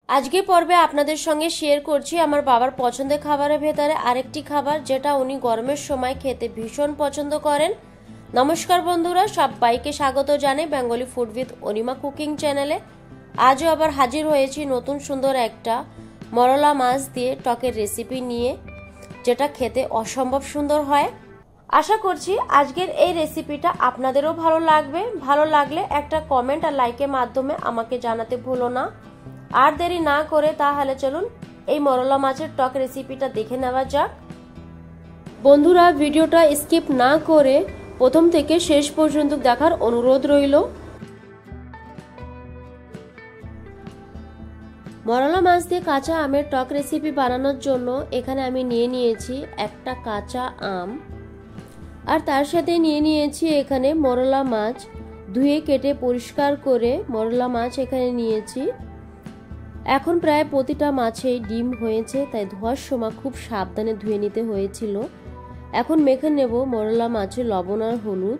আজকে পর্বে আপনাদের সঙ্গে শেয়ার করছি আমার বাবার পছন্দের খাবারের ভেতরে আরেকটি খাবার যেটা উনি গরমের সময় খেতে ভীষণ পছন্দ করেন। নমস্কার বন্ধুরা, সবাইকে স্বাগত জানাই Bengali food with Anima cooking চ্যানেলে। আজও আবার হাজির হয়েছি নতুন সুন্দর একটা মরলা মাছ দিয়ে টকের রেসিপি নিয়ে, যেটা খেতে অসম্ভব সুন্দর হয়। আশা করছি আজকের এই রেসিপিটা আপনাদেরও ভালো লাগবে। ভালো লাগলে একটা কমেন্ট আর লাইকের মাধ্যমে আমাকে জানাতে ভুলো না। আর দেরি না করে তাহলে চলুন এই মরলা মাছের টক রেসিপিটা দেখে নেওয়া যাক। বন্ধুরা, ভিডিওটা স্কিপ না করে প্রথম থেকে শেষ পর্যন্ত দেখার অনুরোধ রইল। মরলা মাছ দিয়ে কাঁচা আমের টক রেসিপি বানানোর জন্য এখানে আমি নিয়ে নিয়েছি একটা কাঁচা আম, আর তার সাথে নিয়ে নিয়েছি এখানে মরলা মাছ ধুয়ে কেটে পরিষ্কার করে মরলা মাছ এখানে নিয়েছি। এখন প্রায় প্রতিটা মাছেই ডিম হয়েছে, তাই ধোয়ার সময় খুব সাবধানে ধুয়ে নিতে হয়েছিল। এখন মেখে নেব মরলা মাছে লবণ আর হলুদ।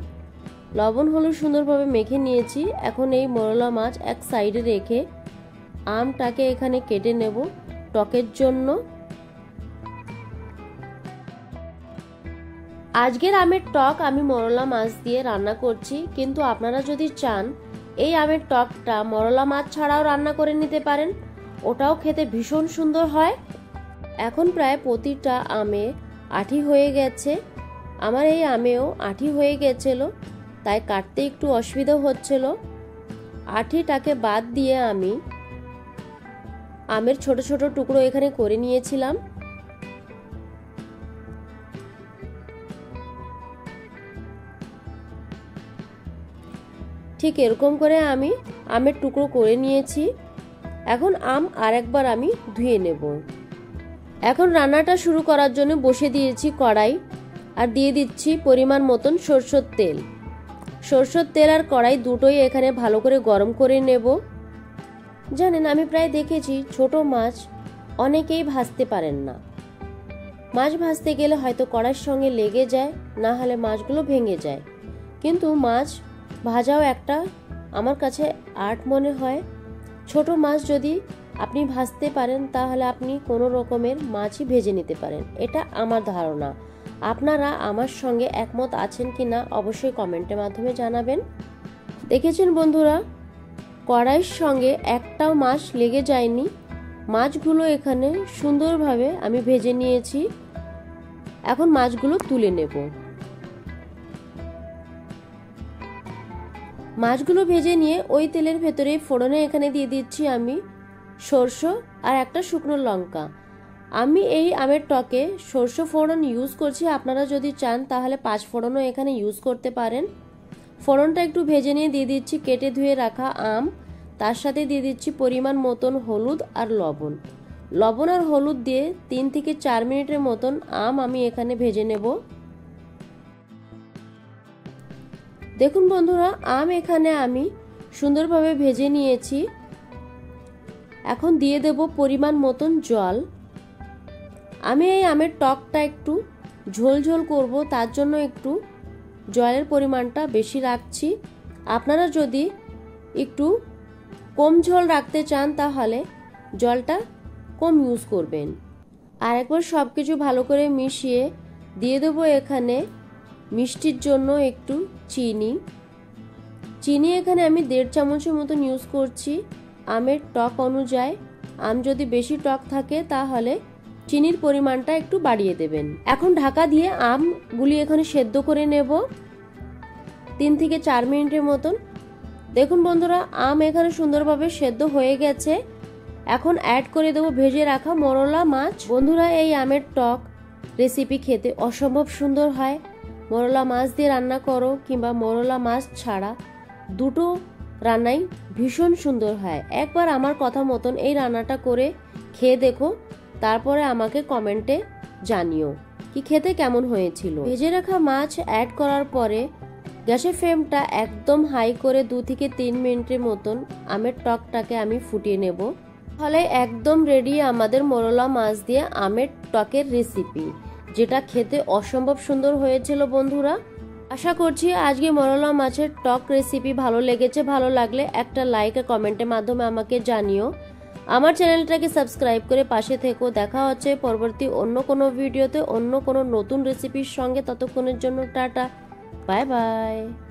লবণ হলুদ সুন্দরভাবে মেখে নিয়েছি। এখন এই মরলা মাছ এক সাইডে রেখে আমটাকে এখানে কেটে নেব টকের জন্য। আজকের আমের টক আমি মরলা মাছ দিয়ে রান্না করছি, কিন্তু আপনারা যদি চান এই আমের টকটা মরলা মাছ ছাড়াও রান্না করে নিতে পারেন, ওটাও খেতে ভীষণ সুন্দর হয়। এখন প্রায় প্রতিটা আমে আঠি হয়ে গেছে। আমার এই আমেও আঠি হয়ে গেছিল, তাই কাটতে একটু অসুবিধা হচ্ছিল। আঠিটাকে বাদ দিয়ে আমি আমের ছোট ছোট টুকরো এখানে করে নিয়েছিলাম। ঠিক এরকম করে আমি আমের টুকরো করে নিয়েছি। এখন আম আরেকবার আমি ধুয়ে নেব। এখন রান্নাটা শুরু করার জন্য বসিয়ে দিয়েছি কড়াই, আর দিয়ে দিচ্ছি পরিমাণ মতন সরষের তেল। সরষের তেল আর কড়াই দুটোই এখানে ভালো করে গরম করে নেব। জানেন, আমি প্রায় দেখেছি ছোট মাছ অনেকেই ভাজতে পারেন না। মাছ ভাজতে গেলে হয়তো কড়াইয়ের সঙ্গে লেগে যায়, না হলে মাছগুলো ভেঙে যায়। কিন্তু মাছ ভাজাও একটা আমার কাছে আর্ট মনে হয়। ছোট মাছ যদি আপনি ভাজতে পারেন তাহলে আপনি কোনো রকমের মাছই ভেজে নিতে পারেন, এটা আমার ধারণা। আপনারা আমার সঙ্গে একমত আছেন কি না অবশ্যই কমেন্টের মাধ্যমে জানাবেন। দেখেছেন বন্ধুরা, কড়াইয়ের সঙ্গে একটাও মাছ লেগে যায়নি। মাছগুলো এখানে সুন্দরভাবে আমি ভেজে নিয়েছি। এখন মাছগুলো তুলে নেব। মাছগুলো ভেজে নিয়ে ওই তেলের ভেতরে ফোড়নে এখানে দিয়ে দিচ্ছি আমি সরষে আর একটা শুকনো লঙ্কা। আমি এই আমের টকে সরষে ফোড়ন ইউজ করছি, আপনারা যদি চান তাহলে 5 ফোড়নও এখানে ইউজ করতে পারেন। ফোড়নটা একটু ভেজে নিয়ে দিয়ে দিচ্ছি কেটে ধুয়ে রাখা আম, তার সাথে দিয়ে দিচ্ছি পরিমাণ মতন হলুদ আর লবণ। লবণ আর হলুদ দিয়ে 3 থেকে 4 মিনিটের মতন আম আমি এখানে ভেজে নেব। দেখুন বন্ধুরা, আম এখানে আমি সুন্দরভাবে ভেজে নিয়েছি। এখন দিয়ে দেব পরিমাণ মতন জল। আমি এই আমের টকটা একটু ঝোল ঝোল করব, তার জন্য একটু জলের পরিমাণটা বেশি রাখছি। আপনারা যদি একটু কম ঝোল রাখতে চান তাহলে জলটা কম ইউজ করবেন। আর একবার সব কিছু ভালো করে মিশিয়ে দিয়ে দেবো এখানে মিষ্টির জন্য একটু চিনি। চিনি এখানে আমি 1.5 চামচের মতন ইউজ করছি আমের টক অনুযায়ী। আম যদি বেশি টক থাকে তাহলে চিনির পরিমাণটা একটু বাড়িয়ে দেবেন। এখন ঢাকা দিয়ে আমগুলি এখানে সেদ্ধ করে নেব 3 থেকে 4 মিনিটের মতন। দেখুন বন্ধুরা, আম এখানে সুন্দরভাবে সেদ্ধ হয়ে গেছে। এখন অ্যাড করে দেবো ভেজে রাখা মরলা মাছ। বন্ধুরা, এই আমের টক রেসিপি খেতে অসম্ভব সুন্দর হয়। মরলা মাছ দিয়ে রান্না করো কিংবা মরলা মাছ ছাড়া, দুটো রান্নাই ভীষণ সুন্দর হয়। একবার আমার কথা মতন এই রান্নাটা করে খেয়ে দেখো, তারপরে আমাকে কমেন্টে জানিও কি খেতে কেমন হয়েছিল। ভেজে রাখা মাছ অ্যাড করার পরে গ্যাসের ফ্লেমটা একদম হাই করে 2 থেকে 3 মিনিটের মতন আমের টকটাকে আমি ফুটিয়ে নেব। তাহলে একদম রেডি আমাদের মরলা মাছ দিয়ে আমের টকের রেসিপি, যেটা খেতে অসম্ভব সুন্দর হয়েছিল বন্ধুরা। আশা করছি আজকে মরলা মাছের টক রেসিপি ভালো লেগেছে। ভালো লাগলে একটা লাইক আর কমেন্টের মাধ্যমে আমাকে জানিও। আমার চ্যানেলটাকে সাবস্ক্রাইব করে পাশে থেকো। দেখা হচ্ছে পরবর্তী অন্য কোনো ভিডিওতে অন্য কোনো নতুন রেসিপির সঙ্গে। ততক্ষণের জন্য টাটা, বাই বাই।